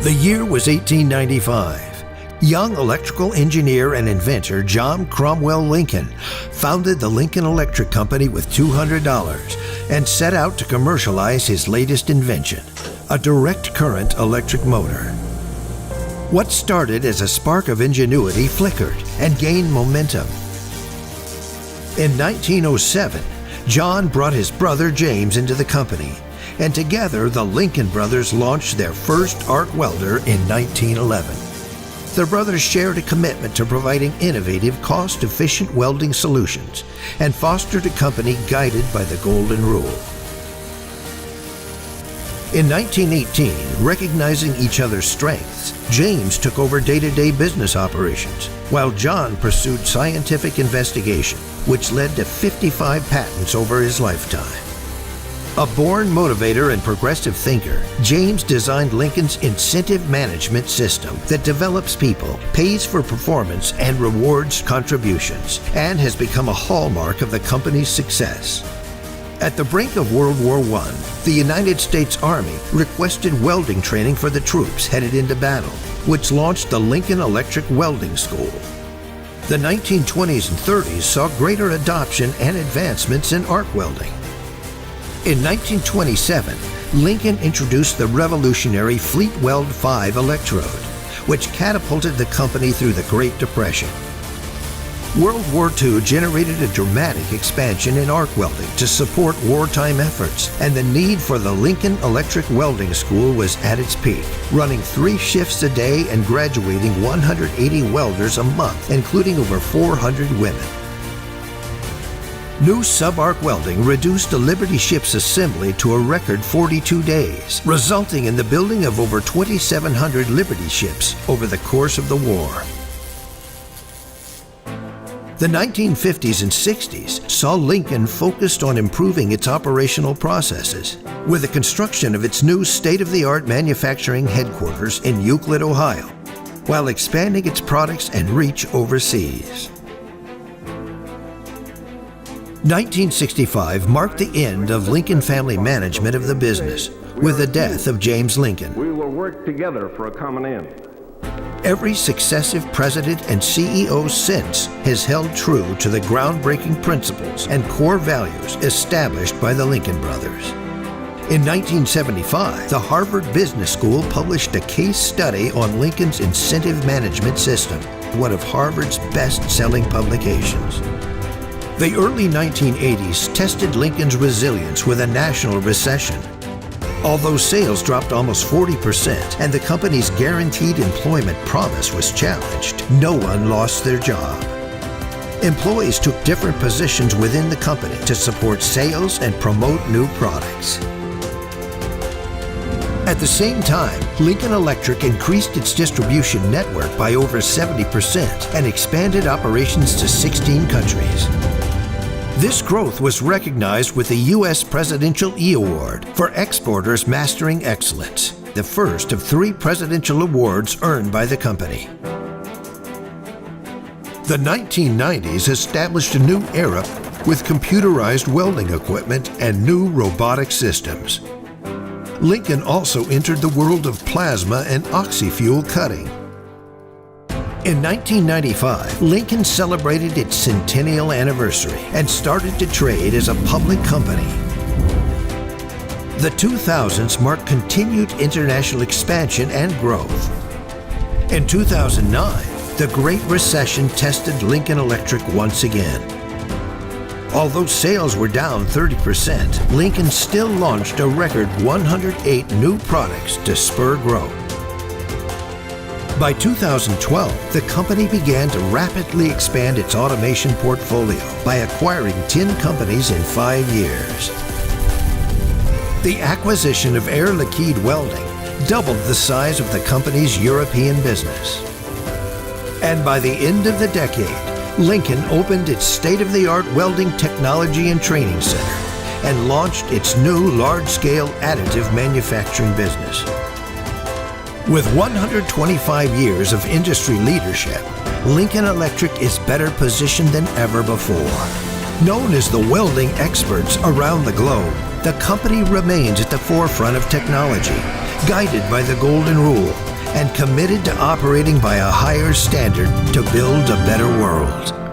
The year was 1895. Young electrical engineer and inventor John Cromwell Lincoln founded the Lincoln Electric Company with $200 and set out to commercialize his latest invention, a direct current electric motor. What started as a spark of ingenuity flickered and gained momentum. In 1907, John brought his brother James into the company, and together the Lincoln brothers launched their first arc welder in 1911. The brothers shared a commitment to providing innovative, cost-efficient welding solutions and fostered a company guided by the Golden Rule. In 1918, recognizing each other's strengths, James took over day-to-day business operations, while John pursued scientific investigation, which led to 55 patents over his lifetime. A born motivator and progressive thinker, James designed Lincoln's incentive management system that develops people, pays for performance, and rewards contributions, and has become a hallmark of the company's success. At the brink of World War I, the United States Army requested welding training for the troops headed into battle, which launched the Lincoln Electric Welding School. The 1920s and 30s saw greater adoption and advancements in arc welding. In 1927, Lincoln introduced the revolutionary Fleet Weld 5 electrode, which catapulted the company through the Great Depression. World War II generated a dramatic expansion in arc welding to support wartime efforts, and the need for the Lincoln Electric Welding School was at its peak, running 3 shifts a day and graduating 180 welders a month, including over 400 women. New sub-arc welding reduced a Liberty ship's assembly to a record 42 days, resulting in the building of over 2,700 Liberty ships over the course of the war. The 1950s and 60s saw Lincoln focused on improving its operational processes, with the construction of its new state-of-the-art manufacturing headquarters in Euclid, Ohio, while expanding its products and reach overseas. 1965 marked the end of Lincoln family management of the business, with the death of James Lincoln. We will work together for a common end. Every successive president and CEO since has held true to the groundbreaking principles and core values established by the Lincoln brothers. In 1975, the Harvard Business School published a case study on Lincoln's incentive management system, one of Harvard's best-selling publications. The early 1980s tested Lincoln's resilience with a national recession. Although sales dropped almost 40% and the company's guaranteed employment promise was challenged, no one lost their job. Employees took different positions within the company to support sales and promote new products. At the same time, Lincoln Electric increased its distribution network by over 70% and expanded operations to 16 countries. This growth was recognized with the U.S. Presidential E Award for Exporters Mastering Excellence, the first of 3 presidential awards earned by the company. The 1990s established a new era with computerized welding equipment and new robotic systems. Lincoln also entered the world of plasma and oxy-fuel cutting. In 1995, Lincoln celebrated its centennial anniversary and started to trade as a public company. The 2000s marked continued international expansion and growth. In 2009, the Great Recession tested Lincoln Electric once again. Although sales were down 30%, Lincoln still launched a record 108 new products to spur growth. By 2012, the company began to rapidly expand its automation portfolio by acquiring 10 companies in 5 years. The acquisition of Air Liquide Welding doubled the size of the company's European business. And by the end of the decade, Lincoln opened its state-of-the-art welding technology and training center and launched its new large-scale additive manufacturing business. With 125 years of industry leadership, Lincoln Electric is better positioned than ever before. Known as the welding experts around the globe, the company remains at the forefront of technology, guided by the Golden Rule, and committed to operating by a higher standard to build a better world.